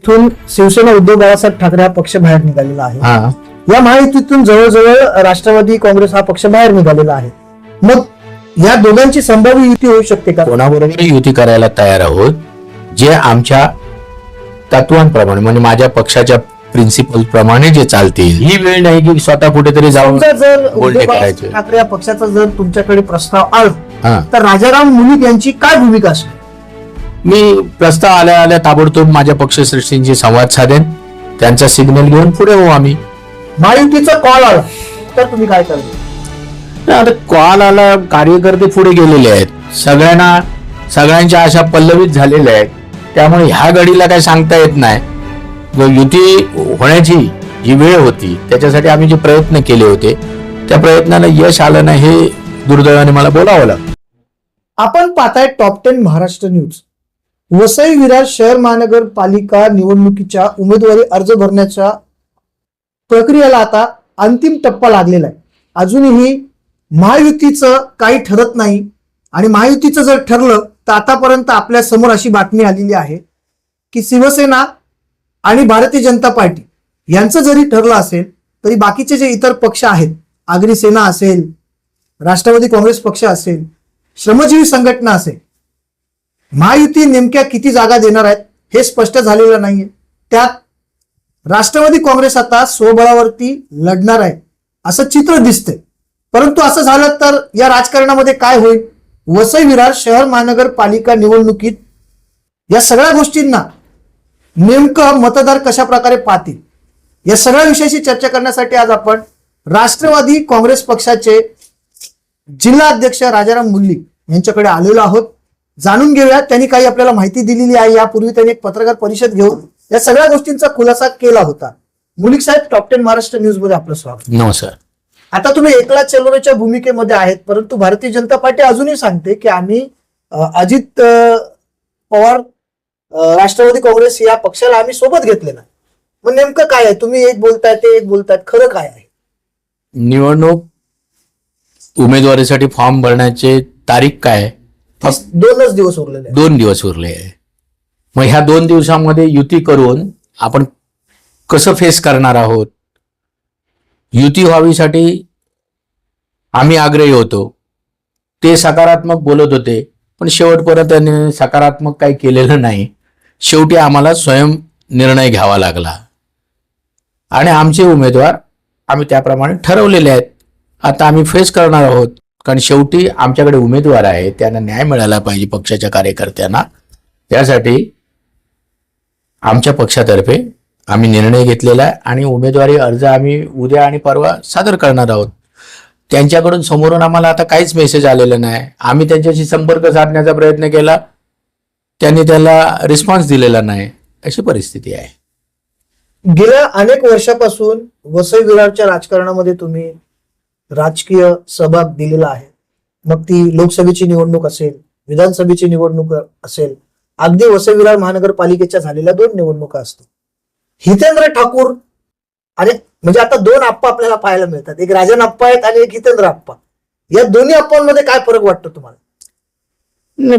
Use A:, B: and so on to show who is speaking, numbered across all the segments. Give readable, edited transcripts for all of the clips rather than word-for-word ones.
A: महायुतीतून शिवसेना उद्धव बाळासाहेब ठाकरे हा पक्ष बाहेर निघालेला आहे. या महायुतीतून जवळजवळ राष्ट्रवादी काँग्रेस हा पक्ष बाहेर निघालेला आहे. मग या दोघांची संभाव्य युती होऊ शकते का?
B: कोणाबरोबर युती करायला तयार आहोत जे आमच्या तत्वांप्रमाणे म्हणजे माझ्या पक्षाच्या प्रिन्सिपल प्रमाणे जे चालतील. ही वेळ नाही की स्वतः कुठेतरी जाऊन
A: जर उद्धव
B: बोलणे
A: बाळासाहेब
B: करायचे.
A: ठाकरे या पक्षाचा जर तुमच्याकडे प्रस्ताव आला
B: हा.
A: तर राजाराम मुलीक यांची काय भूमिका असेल?
B: मी प्रस्ताव आल्या आल्या ताबडतोब माझ्या पक्षश्रेष्ठींशी संवाद साधेन. त्यांचा सिग्नल घेऊन पुढे होऊ आम्ही.
A: महायुतीचा कॉल आला तर तुम्ही काय कराल?
B: आता कॉल आला, कार्यकर्ते पुढे गेलेले आहेत, सगळ्यांच्या आशा पल्लवित झालेल्या आहेत. त्यामुळे ह्या घडीला काय सांगता येत नाही. युती होण्याची जी वेळ होती त्याच्यासाठी आम्ही जे प्रयत्न केले होते त्या प्रयत्नाला यश आलं नाही हे दुर्दैवाने मला बोलावं लागतं.
A: आपण पाहताय टॉप 10 महाराष्ट्र न्यूज. वसई विरार शहर महानगरपालिका निवडणुकीच्या उमेदवारी अर्ज भरण्याच्या प्रक्रियेला आता अंतिम टप्पा लागलेला आहे. अजूनही महायुतीचं काही ठरत नाही आणि महायुतीचं जर ठरलं तर आतापर्यंत आपल्या समोर अशी बातमी आलेली आहे की शिवसेना आणि भारतीय जनता पार्टी यांचं जरी ठरलं असेल तरी बाकीचे जे इतर पक्ष आहेत, आगरी सेना असेल, राष्ट्रवादी काँग्रेस पक्ष असेल, श्रमजीवी संघटना असेल, महायुती नेमक्या किती जागा देणार आहेत हे स्पष्ट झालेलं नाहीये. त्यात राष्ट्रवादी काँग्रेस आता स्वबळावरती लढणार आहे असं चित्र दिसतंय. परंतु असं झालं तर या राजकारणामध्ये काय होईल? वसई विरार शहर महानगरपालिका निवडणुकीत या सगळ्या गोष्टींना नेमकं मतदार कशा प्रकारे पाहतील या सगळ्या विषयाशी चर्चा करण्यासाठी आज आपण राष्ट्रवादी काँग्रेस पक्षाचे जिल्हा अध्यक्ष राजाराम मुल्लिक यांच्याकडे आलेलो आहोत. जाणून घेऊया त्यांनी काही आपल्याला माहिती दिलेली आहे. यापूर्वी त्यांनी एक पत्रकार परिषद घेऊन या सगळ्या गोष्टींचा खुलासा केला होता. मुल्लिक साहेब, टॉप 10 महाराष्ट्र न्यूज मध्ये आपलं स्वागत.
B: नमस्कार.
A: आता तुम्ही एकला चलोरेच्या भूमिकेमध्ये आहेत, परंतु भारतीय जनता पार्टी अजूनही सांगते की आम्ही अजित पवार राष्ट्रवादी काँग्रेस या पक्षाला आम्ही सोबत घेतले नाही. मग नेमकं काय आहे? तुम्ही एक बोलताय, ते एक बोलतायत, खरं काय आहे?
B: निवडणूक उमेदवारीसाठी फॉर्म भरण्याचे तारीख काय? फक्त
A: 2 दिवस उरलेले आहेत.
B: 2 दिवस उरले आहे. मग ह्या 2 दिवसामध्ये युती करून आपण कसं फेस करणार आहोत? युती व्हावीसाठी आम्ही आग्रही होतो, ते सकारात्मक बोलत होते, पण शेवटपर्यंत त्यांनी सकारात्मक काही केलेलं नाही. शेवटी आम्हाला स्वयं निर्णय घ्यावा लागला आणि आमचे उमेदवार आम्ही त्याप्रमाणे ठरवलेले आहेत. आता आम्ही फेस करणार आहोत, कारण शेवटी आमच्याकडे उमेदवार आहे, त्यांना न्याय मिळाला पाहिजे पक्षाच्या कार्यकर्त्यांना. त्यासाठी आमच्या पक्षातर्फे आम्ही निर्णय घेतलेला आहे आणि उमेदवारी अर्ज आम्ही उद्या आणि परवा सादर करणार आहोत. त्यांच्याकडून समोरून आम्हाला आता काहीच मेसेज आलेला नाही. आम्ही त्यांच्याशी संपर्क साधण्याचा प्रयत्न केला, त्यांनी त्याला रिस्पॉन्स दिलेला नाही. अशी परिस्थिती आहे.
A: गेल्या अनेक वर्षापासून वसई विरारच्या राजकारणामध्ये तुम्ही राजकीय सहभाग दिलेला आहे. मग ती लोकसभेची निवडणूक असेल, विधानसभेची निवडणूक असेल, अगदी वसई विरार महानगरपालिकेच्या झालेल्या 2 निवडणुका असतो. हितेंद्र ठाकूर आणि म्हणजे आता 2 आप्पा आपल्याला पाहायला मिळतात. एक राजन आप्पा आहेत आणि एक हितेंद्र आप्पा. या दोन्ही आप्पांमध्ये काय फरक वाटतो तुम्हाला?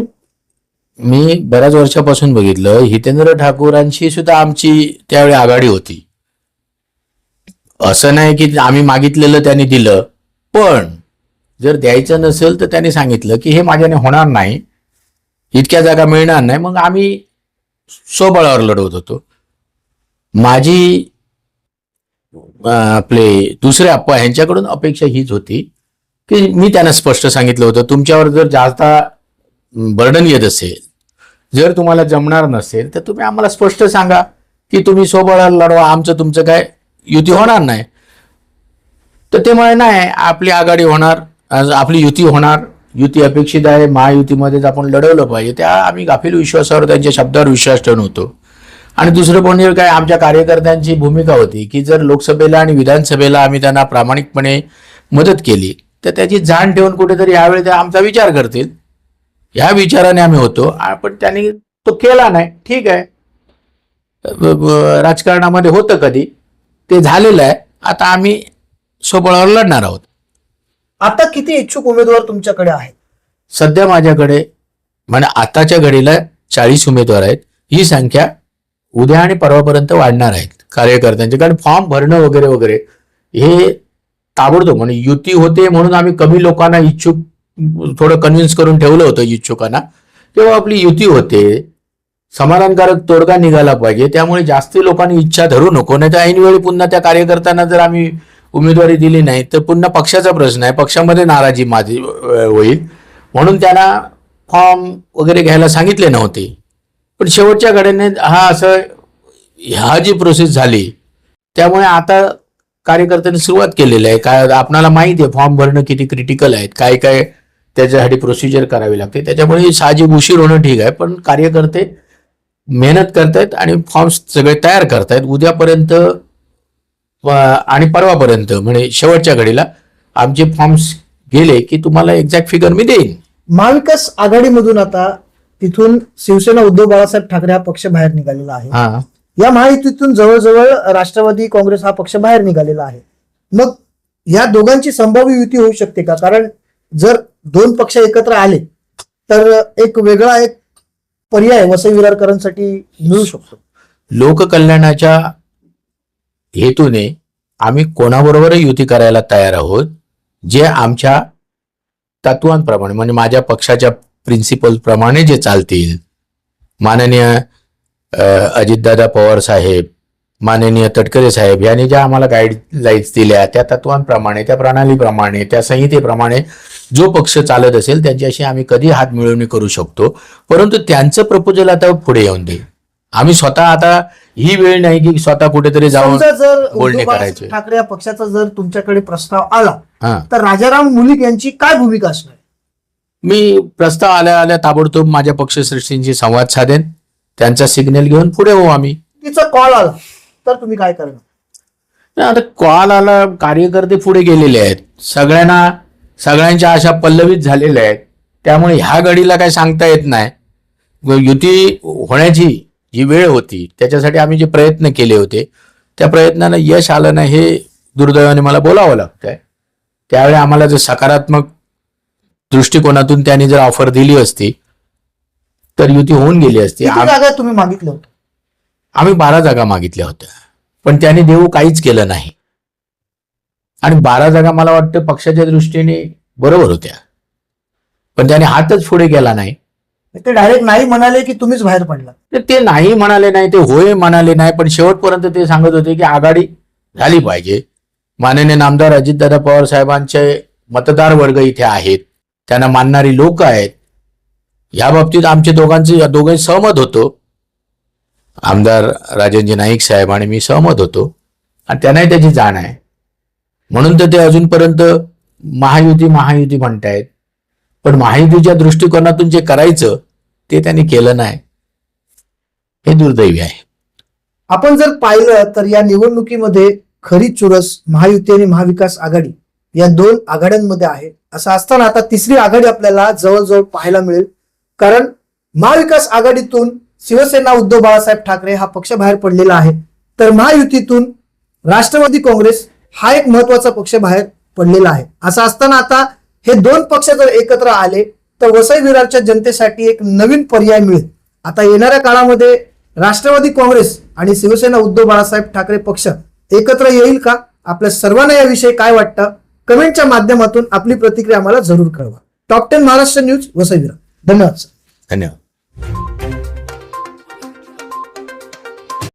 B: मी बऱ्याच वर्षापासून बघितलं, हितेंद्र ठाकूरांशी सुद्धा आमची त्यावेळी आघाडी होती. असं नाही की आम्ही मागितलेलं त्यांनी दिलं, पण जर द्यायचं नसेल तर त्यांनी सांगितलं की हे माझ्याने होणार नाही, इतक्या जागा मिळणार नाही. मग आम्ही स्वबळावर लढवत होतो. माझी आपले दुसरे आप्पा यांच्याकडून अपेक्षा हीच होती की मी त्यांना स्पष्ट सांगितलं होतं, तुमच्यावर जर जास्त बर्डन येत असेल, जर तुम्हाला जमणार नसेल तर तुम्ही आम्हाला स्पष्ट सांगा की तुम्ही स्वबळावर लढवा, आमचं तुमचं काय युती होणार नाही. तर ते म्हणे नाही, आपली आघाडी होणार, आपली युती होणार, युती अपेक्षित आहे, महायुतीमध्येच आपण लढवलं पाहिजे. त्या आम्ही गाफील विश्वासावर, त्यांच्या शब्दावर विश्वास ठेवून होतो. आणि दुसरं म्हणजे काय, आमच्या कार्यकर्त्यांची भूमिका होती की जर लोकसभेला आणि विधानसभेला आम्ही त्यांना प्रामाणिकपणे मदत केली तर त्याची जाण ठेवून कुठेतरी यावेळी ते आमचा विचार करतील, ह्या विचाराने आम्ही होतो. पण त्यांनी तो केला नाही. ठीक आहे, राजकारणामध्ये होतं कधी, ते झालेलं आहे. आता आम्ही स्वबळावर लढणार आहोत.
A: आता किती इच्छुक उमेदवार तुमच्याकडे आहेत?
B: सध्या माझ्याकडे म्हणजे आताच्या घडीला 40 उमेदवार आहेत. ही संख्या उद्या आणि परवापर्यंत वाढणार आहेत कार्यकर्त्यांचे, कारण फॉर्म भरणं वगैरे वगैरे हे ताबडतोब म्हणजे युती होते म्हणून आम्ही कमी लोकांना इच्छुक थोडं कन्व्हिन्स करून ठेवलं होतं इच्छुकांना, तेव्हा आपली युती होते, समाधानकारक तोडगा निघाला पाहिजे. त्यामुळे जास्ती लोकांनी इच्छा धरू नको, नाही तर ऐनवेळी पुन्हा त्या कार्यकर्त्यांना जर आम्ही उमेदवारी दिली नाही तर पुन्हा पक्षाचा प्रश्न आहे, पक्षामध्ये नाराजी माझी होईल. म्हणून त्यांना फॉर्म वगैरे घ्यायला सांगितले नव्हते. पण शेवटच्या घडीने ह्या जी प्रोसेस झाली त्यामुळे आता कार्यकर्त्यांनी सुरुवात केलेली आहे. काय आपणाला माहिती आहे फॉर्म भरणं किती क्रिटिकल आहेत, काय काय त्याच्यासाठी प्रोसिजर करावी लागते. त्याच्यामुळे साहजिक उशीर होणं ठीक आहे, पण कार्यकर्ते मेहनत करतायत आणि फॉर्म्स सगळे तयार करतायत. उद्यापर्यंत आणि परवापर्यंत म्हणजे शेवटच्या घडीला आमचे फॉर्म्स गेले की तुम्हाला एक्झॅक्ट फिगर मी देईन.
A: महाविकास आघाडीमधून आता तिथून शिवसेना उद्धव बाळासाहेब ठाकरे हा पक्ष बाहेर निघालेला आहे.
B: हा,
A: या महायुतीतून जवळजवळ राष्ट्रवादी काँग्रेस हा पक्ष बाहेर निघालेला आहे. मग या दोघांची संभाव्य युती होऊ शकते का? कारण जर दोन पक्ष एकत्र आले तर एक वेगळा एक पर्याय वसई विरारकरांसाठी मिळू शकतो.
B: लोककल्याणाच्या हेतूने आम्ही कोणाबरोबर युती करायला तयार आहोत, जे आमच्या तत्वांप्रमाणे म्हणजे माझ्या पक्षाच्या प्रिन्सिपल प्रमाणे जे चालतील. माननीय अजितदादा पवार साहेब, माननीय तटकरे साहेब यांनी ज्या आम्हाला गाईडलाईन्स दिल्या त्या तत्वांप्रमाणे, त्या प्रणालीप्रमाणे, त्या संहितेप्रमाणे जो पक्ष चालत असेल त्यांच्याशी आम्ही कधी हात मिळवणी करू शकतो. परंतु त्यांचं प्रपोजल आता पुढे येऊन दे. आम्ही स्वतः आता ही वेळ नाही की स्वतः कुठेतरी जाऊन
A: समजा जर
B: बोलणे
A: उद्धव
B: करायचे.
A: बाळासाहेब ठाकरे या पक्षाचा जर तुमच्याकडे प्रस्ताव आला
B: हा,
A: तर राजाराम मुलीक यांची काय भूमिका असणार?
B: मी प्रस्ताव आल्या आल्या ताबडतोब माझ्या पक्षश्रेष्ठींशी संवाद साधेन, त्यांचा सिग्नल घेऊन पुढे होऊ आम्ही.
A: तिचा कॉल आला तर तुम्ही काय करणार?
B: आता कॉल आला, कार्यकर्ते पुढे गेलेले आहेत, सगळ्यांच्या आशा पल्लवित झालेल्या आहेत. त्यामुळे ह्या घडीला काय सांगता येत नाही. युती होण्याची जी वेळ होती त्याच्यासाठी आम्ही जे प्रयत्न केले होते त्या प्रयत्नाला यश आलं नाही हे दुर्दैवाने मला बोलावं लागतंय. त्यावेळी आम्हाला जर सकारात्मक दृष्टिकोनातून त्यांनी जर ऑफर दिली असती तर युती होऊन गेली असती.
A: किती जागा तुम्ही मागितल्या होत्या?
B: आम्ही 12 जागा मागितल्या होत्या, पण त्यांनी देऊ काहीच केलं नाही. आणि 12 जागा मला वाटतं पक्षाच्या दृष्टीने बरोबर होत्या, पण त्याने हातच पुढे गेला नाही.
A: ते डायरेक्ट नाही म्हणाले की तुम्हीच बाहेर पडला?
B: तर ते नाही म्हणाले नाही, ते होय म्हणाले नाही, पण शेवटपर्यंत ते सांगत होते की आघाडी झाली पाहिजे. माननीय नामदार अजितदादा पवार साहेबांचे मतदार वर्ग इथे आहेत, त्यांना मानणारी लोक आहेत. या बाबतीत आमचे दोघे सहमत होतो. आमदार राजनजी नाईक साहेब आणि मी सहमत होतो आणि त्यांनाही त्याची जाण आहे. म्हणून तर ते अजूनपर्यंत महायुती म्हणतायत, पण महायुतीच्या दृष्टिकोनातून जे करायचं ते त्यांनी केलं नाही, हे दुर्दैवी आहे.
A: आपण जर पाहिलं तर या निवडणुकीमध्ये खरी चुरस महायुती आणि महाविकास आघाडी या दोन आघाड्यांमध्ये आहे. असं असताना आता तिसरी आघाडी आपल्याला जवळजवळ पाहायला मिळेल. कारण महाविकास आघाडीतून शिवसेना उद्धव बाळासाहेब ठाकरे हा पक्ष बाहेर पडलेला आहे, तर महायुतीतून राष्ट्रवादी काँग्रेस हा एक महत्वाचा पक्ष बाहेर पडलेला आहे. असं असताना आता हे दोन पक्ष जर एकत्र आले तर वसई विरारच्या जनतेसाठी एक नवीन पर्याय मिळेल. आता येणाऱ्या काळामध्ये राष्ट्रवादी काँग्रेस आणि शिवसेना उद्धव बाळासाहेब ठाकरे पक्ष एकत्र येईल का? आपल्या सर्वांना याविषयी काय वाटतं कमेंटच्या माध्यमातून आपली प्रतिक्रिया आम्हाला जरूर कळवा. Top 10 Maharashtra news Vasai Virar. धन्यवाद.
B: धन्यवाद.